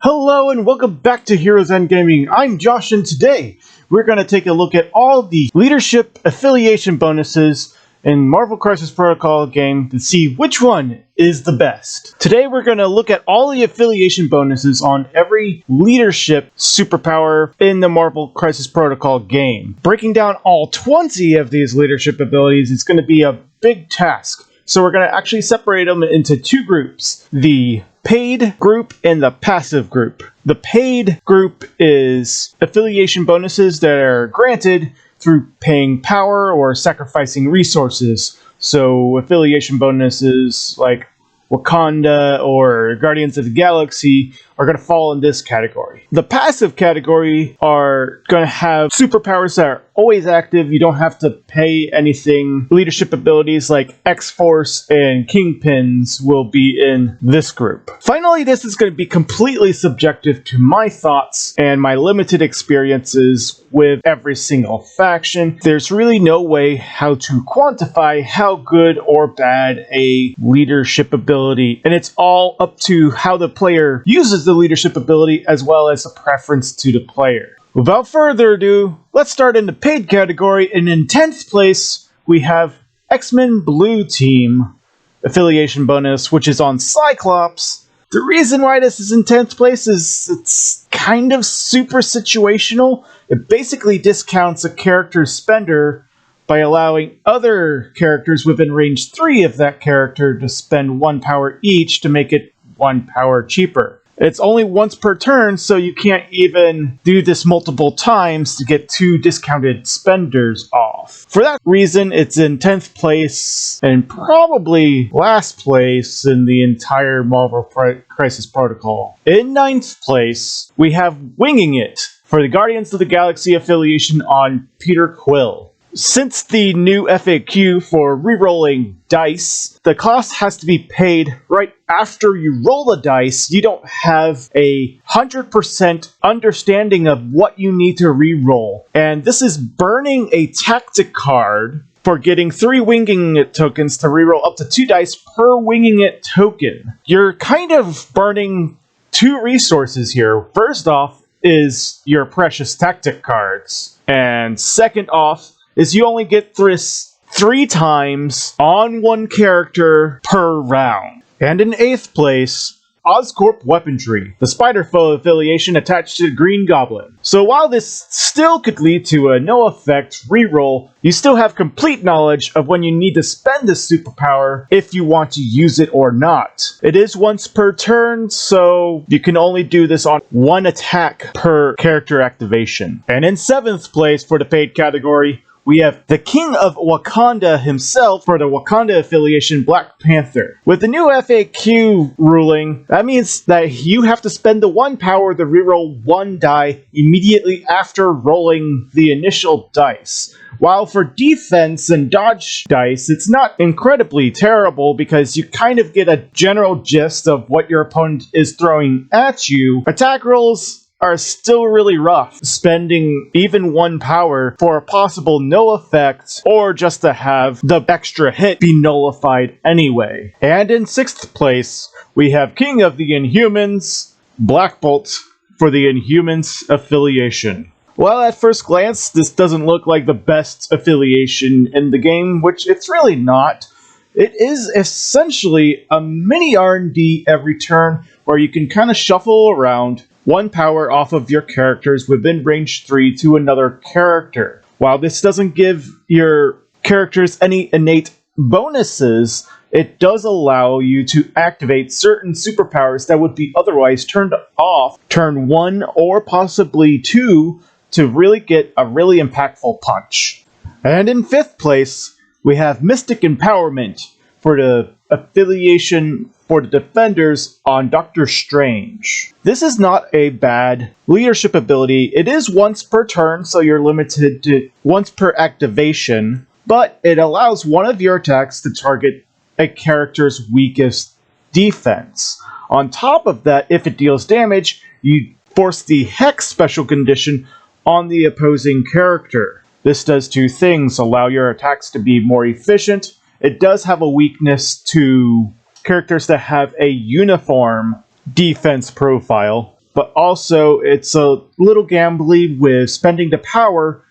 Hello and welcome back to Heroes End Gaming. I'm Josh and today we're going to take a look at all the leadership affiliation bonuses in Marvel Crisis Protocol game to see which one is the best. Today we're going to look at all the affiliation bonuses on every leadership superpower in the Marvel Crisis Protocol game. Breaking down all 20 of these leadership abilities is going to be a big task. So we're going to actually separate them into two groups. The paid group and the passive group. The paid group is affiliation bonuses that are granted through paying power or sacrificing resources. So affiliation bonuses like Wakanda or Guardians of the Galaxy are going to fall in this category. The passive category are going to have superpowers that are always active. You don't have to pay anything. Leadership abilities like X-Force and Kingpins will be in this group. Finally, this is going to be completely subjective to my thoughts and my limited experiences with every single faction. There's really no way how to quantify how good or bad a leadership ability, and it's all up to how the player uses the leadership ability as well as a preference to the player. Without further ado, let's start in the paid category, and in 10th place we have XMen Blue Team affiliation bonus, which is on Cyclops. The reason why this is in 10th place is it's kind of super situational. It basically discounts a character's spender by allowing other characters within range 3 of that character to spend 1 power each to make it 1 power cheaper. It's only once per turn, so you can't even do this multiple times to get 2 discounted spenders off. For that reason, it's in 10th place and probably last place in the entire Marvel Crisis Protocol. In 9th place, we have Winging It for the Guardians of the Galaxy affiliation on Peter Quill. Since the new FAQ for rerolling dice, the cost has to be paid right after you roll the dice. You don't have a 100% understanding of what you need to reroll. And this is burning a tactic card for getting 3 Winging It tokens to reroll up to 2 dice per Winging It token. You're kind of burning 2 resources here. First off is your precious tactic cards. And second off is you only get this 3 times on 1 character per round. And in 8th place, Oscorp Weaponry, the Spider-Foe affiliation attached to Green Goblin. So while this still could lead to a no-effect reroll, you still have complete knowledge of when you need to spend this superpower if you want to use it or not. It is once per turn, so you can only do this on 1 attack per character activation. And in 7th place for the paid category, we have the King of Wakanda himself for the Wakanda affiliation, Black Panther. With the new FAQ ruling, that means that you have to spend the 1 power to reroll 1 die immediately after rolling the initial dice. While for defense and dodge dice, it's not incredibly terrible because you kind of get a general gist of what your opponent is throwing at you. Attack rolls are still really rough, spending even 1 power for a possible no effect or just to have the extra hit be nullified anyway. And in 6th place, we have King of the Inhumans, Black Bolt for the Inhumans affiliation. Well, at first glance, this doesn't look like the best affiliation in the game, which it's really not. It is essentially a mini R&D every turn where you can kind of shuffle around 1 power off of your characters within range 3 to another character. While this doesn't give your characters any innate bonuses, it does allow you to activate certain superpowers that would be otherwise turned off turn 1 or possibly 2 to really get a really impactful punch. And in 5th place, we have Mystic Empowerment for the affiliation for the Defenders on Doctor Strange. This is not a bad leadership ability. It is once per turn, so you're limited to once per activation, but it allows one of your attacks to target a character's weakest defense. On top of that, if it deals damage, you force the Hex special condition on the opposing character. This does 2 things: allow your attacks to be more efficient. It does have a weakness to characters that have a uniform defense profile, but also it's a little gambly with spending the power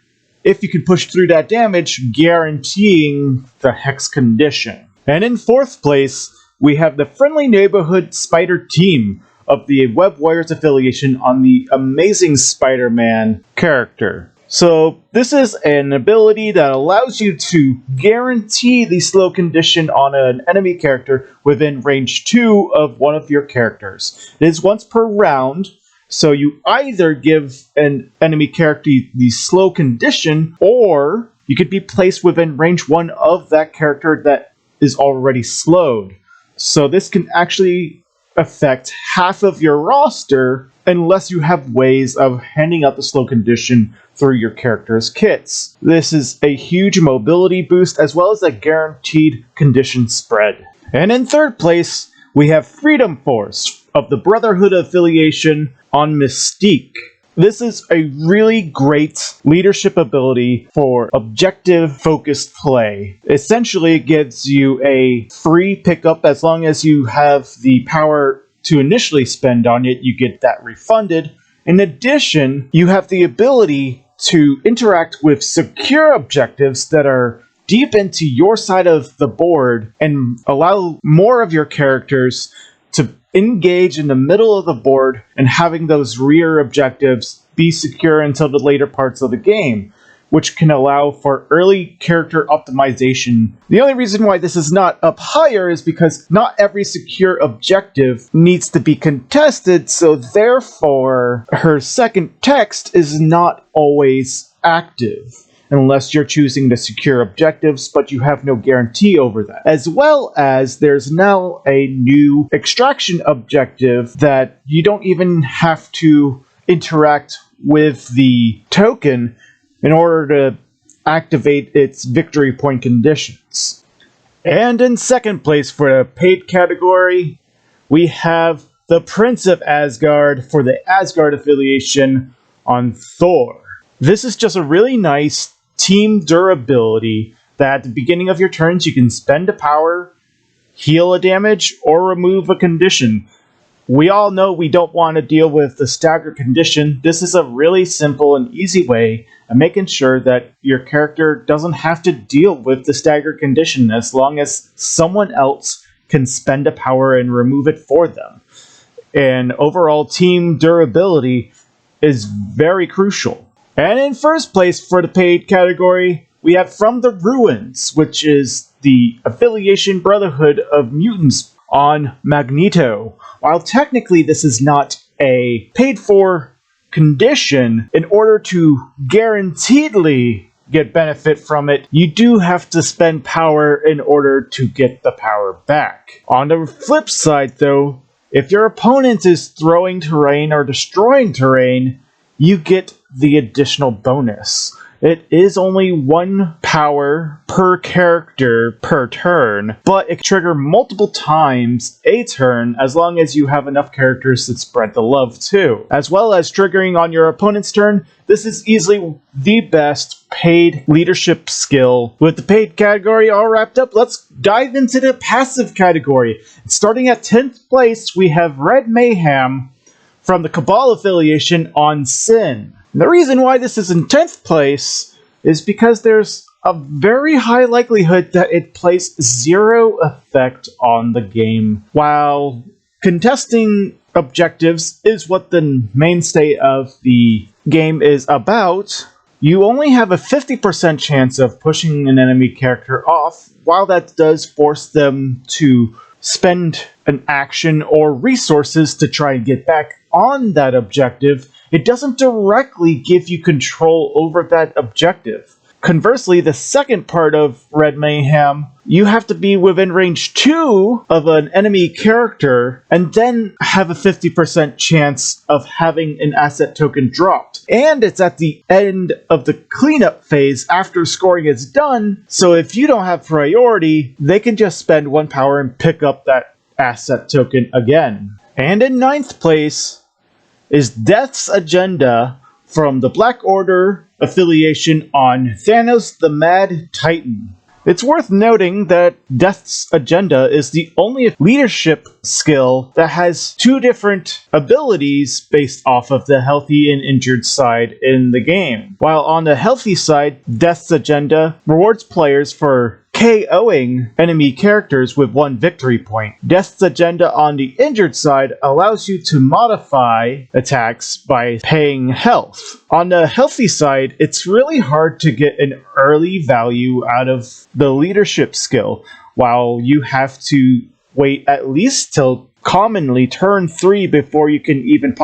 if you can push through that damage, guaranteeing the Hex condition. And in 4th place, we have the Friendly Neighborhood Spider Team of the Web Warriors affiliation on the Amazing Spider-Man character. So this is an ability that allows you to guarantee the slow condition on an enemy character within range 2 of one of your characters. It is once per round, so you either give an enemy character the slow condition, or you could be placed within range 1 of that character that is already slowed. So this can actually affect half of your roster unless you have ways of handing out the slow condition through your character's kits. This is a huge mobility boost as well as a guaranteed condition spread. And in 3rd place, we have Freedom Force of the Brotherhood affiliation on Mystique. This is a really great leadership ability for objective-focused play. Essentially, it gives you a free pickup as long as you have the power to initially spend on it, you get that refunded. In addition, you have the ability to interact with secure objectives that are deep into your side of the board and allow more of your characters to engage in the middle of the board and having those rear objectives be secure until the later parts of the game, which can allow for early character optimization. The only reason why this is not up higher is because not every secure objective needs to be contested, so therefore her second text is not always active, unless you're choosing the secure objectives, but you have no guarantee over that. As well as there's now a new extraction objective that you don't even have to interact with the token in order to activate its victory point conditions. And in 2nd place for the paid category, we have the Prince of Asgard for the Asgard affiliation on Thor. This is just a really nice team durability that at the beginning of your turns you can spend a power, heal a damage, or remove a condition. We all know we don't want to deal with the staggered condition. This is a really simple and easy way of making sure that your character doesn't have to deal with the staggered condition as long as someone else can spend a power and remove it for them. And overall team durability is very crucial. And in 1st place for the paid category, we have From the Ruins, which is the affiliation Brotherhood of Mutants on Magneto. While technically this is not a paid-for condition, in order to guaranteedly get benefit from it, you do have to spend power in order to get the power back. On the flip side, though, if your opponent is throwing terrain or destroying terrain, you get the additional bonus. It is only 1 power per character per turn, but it can trigger multiple times a turn as long as you have enough characters that spread the love too. As well as triggering on your opponent's turn, this is easily the best paid leadership skill. With the paid category all wrapped up, let's dive into the passive category. Starting at 10th place, we have Red Mayhem from the Cabal affiliation on Sin. And the reason why this is in 10th place is because there's a very high likelihood that it plays 0 effect on the game. While contesting objectives is what the mainstay of the game is about, you only have a 50% chance of pushing an enemy character off. While that does force them to spend an action or resources to try and get back on that objective, it doesn't directly give you control over that objective. Conversely, the second part of Red Mayhem, you have to be within range 2 of an enemy character and then have a 50% chance of having an asset token dropped. And it's at the end of the cleanup phase after scoring is done, so if you don't have priority, they can just spend 1 power and pick up that asset token again. And in 9th place is Death's Agenda from the Black Order affiliation on Thanos the Mad Titan. It's worth noting that Death's Agenda is the only leadership skill that has two different abilities based off of the healthy and injured side in the game. While on the healthy side, Death's Agenda rewards players for KOing enemy characters with 1 victory point. Death's Agenda on the injured side allows you to modify attacks by paying health. On the healthy side, it's really hard to get an early value out of the leadership skill, while you have to wait at least till commonly turn 3 before you can even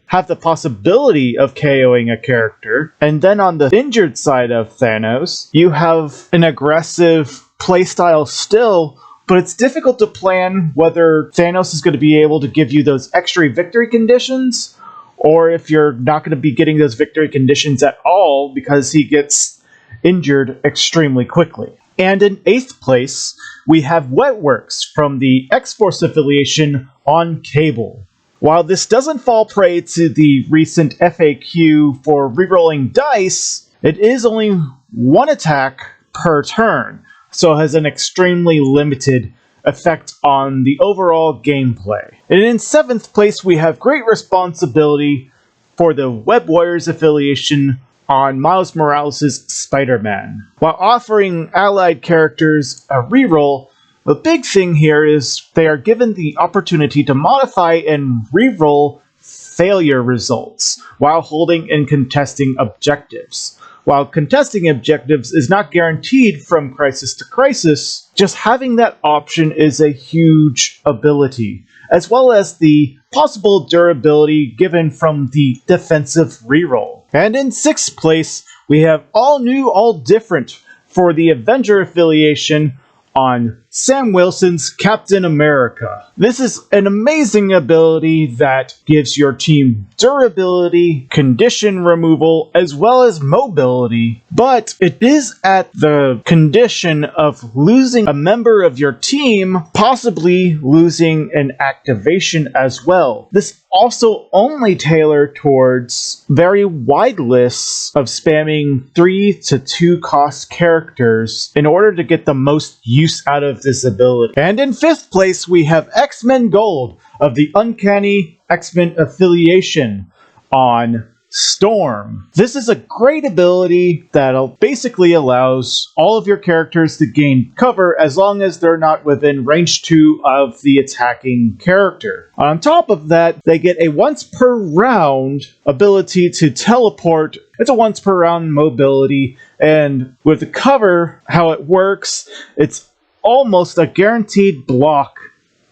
have the possibility of KOing a character. And then on the injured side of Thanos, you have an aggressive playstyle still, but it's difficult to plan whether Thanos is going to be able to give you those extra victory conditions, or if you're not going to be getting those victory conditions at all because he gets injured extremely quickly. And in 8th place, we have Wetworks from the X-Force affiliation on Cable. While this doesn't fall prey to the recent FAQ for rerolling dice, it is only 1 attack per turn, so it has an extremely limited effect on the overall gameplay. And in 7th place, we have Great Responsibility for the Web Warriors affiliation on Miles Morales' Spider-Man. While offering allied characters a reroll, the big thing here is they are given the opportunity to modify and reroll failure results while holding and contesting objectives. While contesting objectives is not guaranteed from crisis to crisis, just having that option is a huge ability, as well as the possible durability given from the defensive reroll. And in 6th place, we have All New, All Different for the Avenger affiliation on Sam Wilson's Captain America. This is an amazing ability that gives your team durability, condition removal, as well as mobility, but it is at the condition of losing a member of your team, possibly losing an activation as well. This also only tailored towards very wide lists of spamming 3 to 2 cost characters in order to get the most use out of this ability. And in 5th place, we have X-Men Gold of the Uncanny X-Men affiliation on Storm. This is a great ability that basically allows all of your characters to gain cover as long as they're not within range 2 of the attacking character. On top of that, they get a once per round ability to teleport. It's a once per round mobility, and with the cover, how it works, it's almost a guaranteed block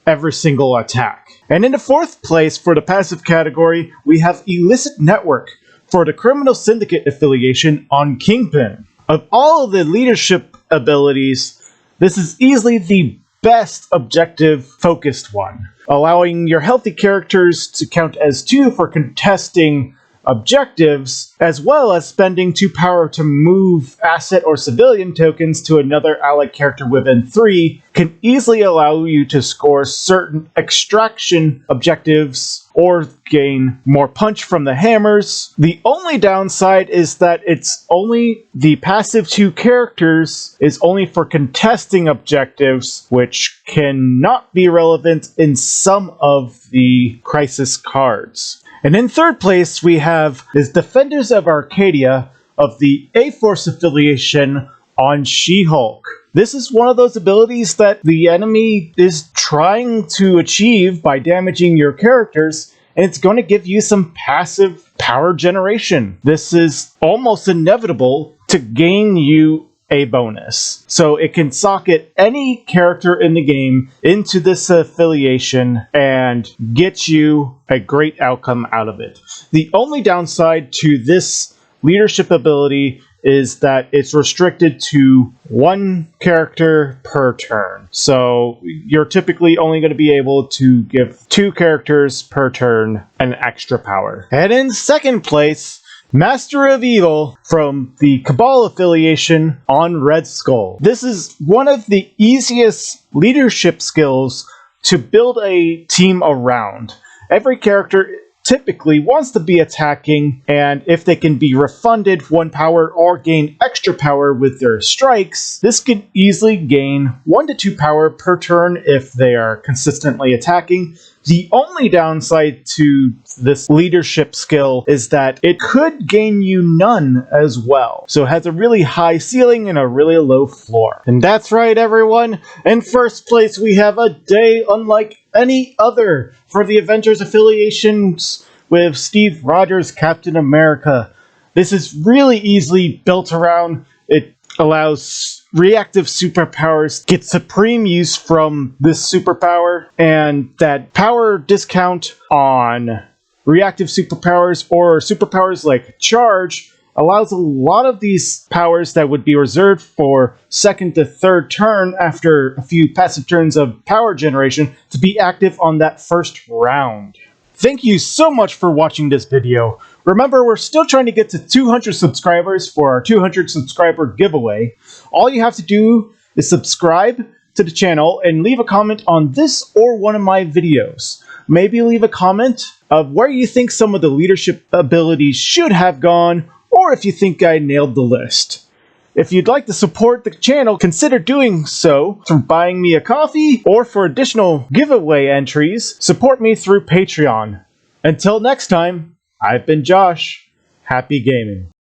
every single attack. And in the 4th place for the passive category, we have Illicit Network for the Criminal Syndicate affiliation on Kingpin. Of all of the leadership abilities, this is easily the best objective-focused one, allowing your healthy characters to count as 2 for contesting objectives, as well as spending 2 power to move asset or civilian tokens to another allied character within 3, can easily allow you to score certain extraction objectives or gain more punch from the hammers. The only downside is that it's only the passive 2 characters is only for contesting objectives, which cannot be relevant in some of the crisis cards. And in 3rd place, we have is Defenders of Arcadia of the A-Force affiliation on She-Hulk. This is one of those abilities that the enemy is trying to achieve by damaging your characters, and it's going to give you some passive power generation. This is almost inevitable to gain you a bonus. So it can socket any character in the game into this affiliation and get you a great outcome out of it. The only downside to this leadership ability is that it's restricted to 1 character per turn. So you're typically only going to be able to give 2 characters per turn an extra power. And in 2nd place, Master of Evil from the Cabal affiliation on Red Skull. This is one of the easiest leadership skills to build a team around. Every character typically wants to be attacking, and if they can be refunded 1 power or gain extra power with their strikes, this can easily gain 1 to 2 power per turn if they are consistently attacking. The only downside to this leadership skill is that it could gain you none as well. So it has a really high ceiling and a really low floor. And that's right, everyone. In first place, we have a day unlike any other for the Avengers affiliations with Steve Rogers, Captain America. This is really easily built around. It allows reactive superpowers get supreme use from this superpower, and that power discount on reactive superpowers or superpowers like charge allows a lot of these powers that would be reserved for second to third turn after a few passive turns of power generation to be active on that first round. Thank you so much for watching this video. Remember, we're still trying to get to 200 subscribers for our 200 subscriber giveaway. All you have to do is subscribe to the channel and leave a comment on this or one of my videos. Maybe leave a comment of where you think some of the leadership abilities should have gone, or if you think I nailed the list. If you'd like to support the channel, consider doing so through buying me a coffee, or for additional giveaway entries, support me through Patreon. Until next time, I've been Josh. Happy gaming.